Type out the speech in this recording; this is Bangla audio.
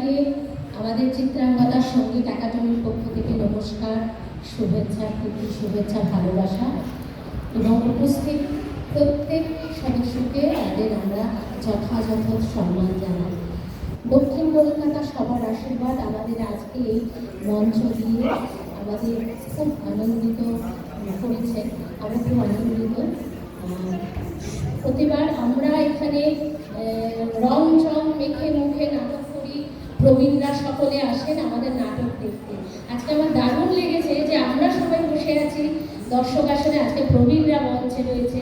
সবাইকে আমাদের চিত্রাঙ্গদা সঙ্গীত একাডেমির পক্ষ থেকে নমস্কার, শুভেচ্ছা, প্রীতি, শুভেচ্ছা, ভালোবাসা এবং উপস্থিত প্রত্যেক সদস্যকে তাদের আমরা যথাযথ সম্মান জানাই। দক্ষিণ কলকাতা সবার আশীর্বাদ আমাদের আজকে এই মঞ্চ দিয়ে আমাদের খুব আনন্দিত করেছে। আমরা খুব আনন্দিত। প্রতিবার আমরা এখানে রং চং মেখে মুখে নাটক করি, প্রবীণরা সকলে আসেন আমাদের নাটক দেখতে। আজকে আমার দারুণ লেগেছে যে আমরা সবাই বসে আছি দর্শক আসনে, আজকে প্রবীণরা মঞ্চে রয়েছে।